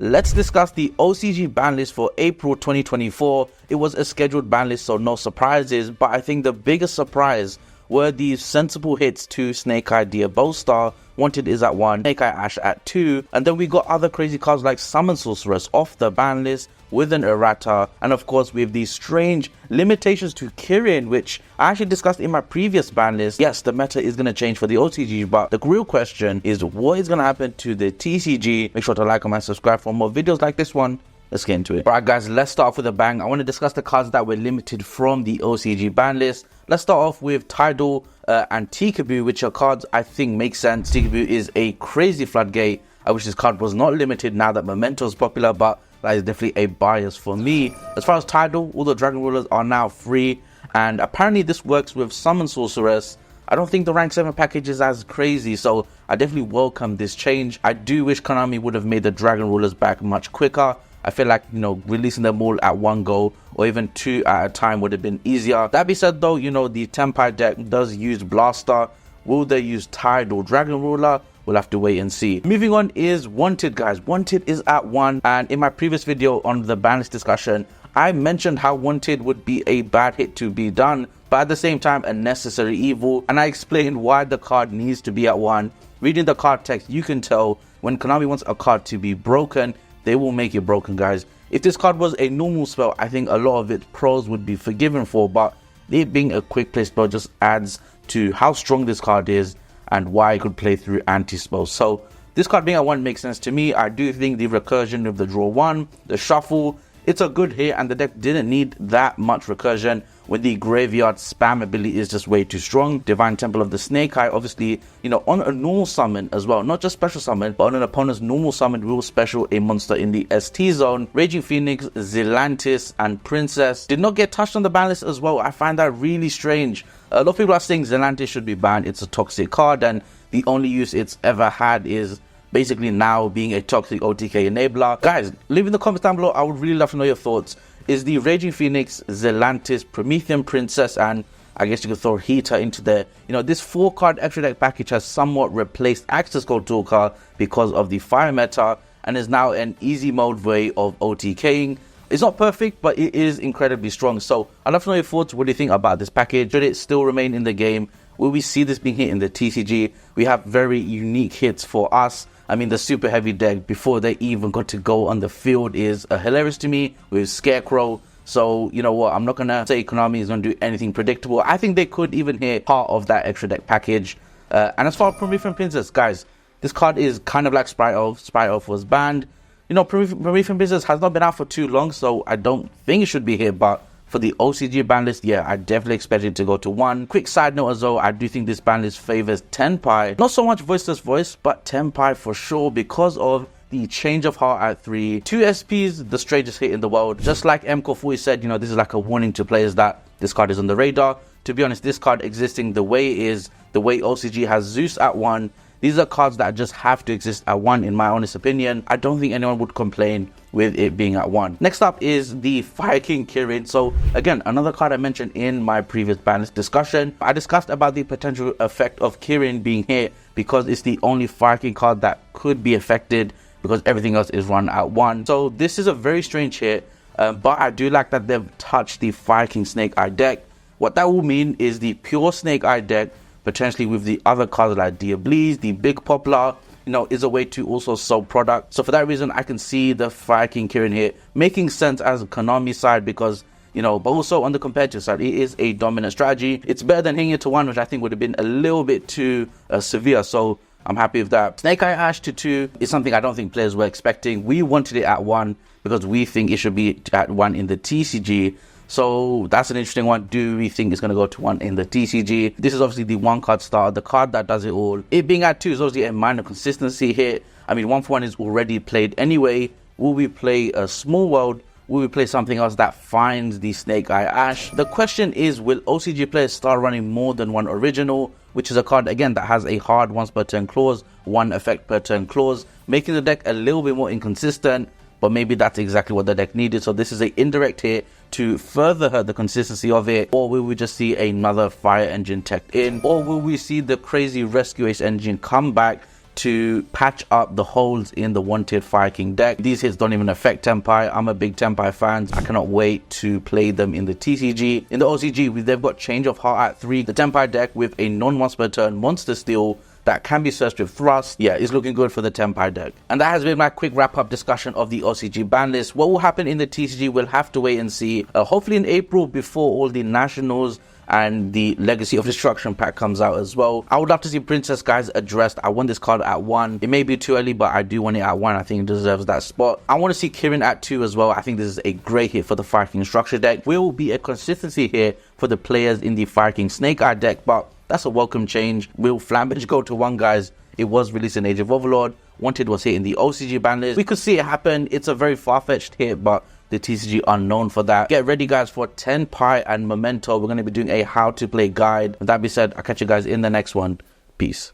Let's discuss the OCG ban list for April 2024. It was a scheduled ban list, so no surprises, but I think the biggest surprise were these sensible hits to Snake Eye Diabostar. Wanted is at 1, Snake Eye Ash at 2, and then we got other crazy cards like Summon Sorceress off the ban list with an errata, and of course with these strange limitations to Kirin, which I actually discussed in my previous ban list. Yes, the meta is going to change for the OCG, but the real question is what is going to happen to the TCG. Make sure to like, comment, subscribe for more videos like this one. Let's get into it. Alright guys, let's start off with a bang. I want to discuss the cards that were limited from the OCG ban list. Let's start off with Tidal and Tikaboo, which are cards I think make sense. Tikaboo is a crazy floodgate. I wish this card was not limited now that Memento is popular, but that is definitely a bias for me. As far as Tidal, all the Dragon Rulers are now free, and apparently this works with Summon Sorceress. I don't think the rank 7 package is as crazy, so I definitely welcome this change. I do wish Konami would have made the Dragon Rulers back much quicker. I feel like, releasing them all at one go or even 2 at a time would have been easier. That being said though, the Tenpai deck does use Blaster. Will they use Tide or Dragon Ruler? We'll have to wait and see. Moving on is Wanted, guys. Wanted is at 1, and in my previous video on the ban list discussion, I mentioned how Wanted would be a bad hit to be done, but at the same time a necessary evil, and I explained why the card needs to be at 1. Reading the card text, you can tell when Konami wants a card to be broken, they will make it broken, guys. If this card was a normal spell, I think a lot of its pros would be forgiven for, but it being a quick play spell just adds to how strong this card is and why it could play through anti-spells. So this card being at 1 makes sense to me. I do think the recursion of the draw 1, the shuffle, it's a good hit, and the deck didn't need that much recursion when the graveyard spam ability is just way too strong. Divine Temple of the Snake Eye, obviously, on a normal summon as well, not just special summon, but on an opponent's normal summon, will special a monster in the ST zone. Raging Phoenix, Zealantis, and Princess did not get touched on the ban list as well. I find that really strange. A lot of people are saying Zealantis should be banned. It's a toxic card, and the only use it's ever had is basically now being a toxic OTK enabler. Guys, leave in the comments down below. I would really love to know your thoughts. Is the Raging Phoenix, Zealantis, Promethean Princess, and I guess you could throw Heater into there. This 4-card extra deck package has somewhat replaced Access Code Talker because of the fire meta, and is now an easy mode way of OTKing. It's not perfect, but it is incredibly strong. So I'd love to know your thoughts. What do you think about this package? Should it still remain in the game? Will we see this being hit in the TCG? We have very unique hits for us. I mean, the super heavy deck before they even got to go on the field is hilarious to me with Scarecrow. So, you know what? I'm not going to say Konami is going to do anything predictable. I think they could even hit part of that extra deck package. And as far as Promethean Princess, guys, this card is kind of like Sprite Oath. Sprite Oath was banned. Promethean Princess has not been out for too long, so I don't think it should be here. But for the OCG ban list, yeah, I definitely expect it to go to 1. Quick side note as well, I do think this ban list favors Tenpai. Not so much Voiceless Voice, but Tenpai for sure because of the change of heart at 3. 2 SPs, the strangest hit in the world. Just like MCO40 said, this is like a warning to players that this card is on the radar. To be honest, this card existing the way it is, the way OCG has Zeus at 1, these are cards that just have to exist at 1 in my honest opinion. I don't think anyone would complain with it being at 1. Next up is the Fire King Kirin. So again, another card I mentioned in my previous ban list discussion. I discussed about the potential effect of Kirin being hit because it's the only Fire King card that could be affected because everything else is run at 1. So this is a very strange hit, but I do like that they've touched the Fire King Snake Eye deck. What that will mean is the pure Snake Eye deck, potentially with the other cards like Diablees, the Big Poplar, is a way to also sell product. So for that reason, I can see the Fire King Kirin here making sense as a Konami side because, but also on the competitive side, it is a dominant strategy. It's better than hitting it to 1, which I think would have been a little bit too severe. So I'm happy with that. Snake Eye Ash to 2 is something I don't think players were expecting. We wanted it at 1 because we think it should be at 1 in the TCG. So that's an interesting one. Do we think it's going to go to 1 in the TCG? This is obviously the 1-card starter, the card that does it all. It being at 2 is obviously a minor consistency hit. I mean, 1-for-1 is already played anyway. Will we play a Small World? Will we play something else that finds the Snake Eye Ash? The question is, will OCG players start running more than 1 original, which is a card, again, that has a hard once per turn clause, 1 effect per turn clause, making the deck a little bit more inconsistent, but maybe that's exactly what the deck needed. So this is an indirect hit to further hurt the consistency of it, or will we just see another Fire Engine teched in, or will we see the crazy Rescue Ace engine come back to patch up the holes in the Wanted Fire King deck. These hits don't even affect Tenpai. I'm a big Tenpai fan. I cannot wait to play them in the TCG. In the OCG, they've got Change of Heart at 3, the Tenpai deck with a non-once per turn monster steal that can be searched with Thrust. Yeah, it's looking good for the Tenpai deck. And that has been my quick wrap-up discussion of the OCG ban list. What will happen in the TCG, we'll have to wait and see. Hopefully in April, before all the Nationals and the Legacy of Destruction pack comes out as well. I would love to see Princess Guys addressed. I want this card at 1. It may be too early, but I do want it at 1. I think it deserves that spot. I want to see Kirin at 2 as well. I think this is a great hit for the Fire King structure deck. Will be a consistency here for the players in the Fire King Snake Eye deck, but that's a welcome change. Will Flambage go to 1, guys? It was released in Age of Overlord. Wanted was hit in the OCG ban list. We could see it happen. It's a very far-fetched hit, but the TCG unknown for that. Get ready, guys, for Tenpai and Memento. We're going to be doing a how to play guide. With that being said, I'll catch you guys in the next one. Peace.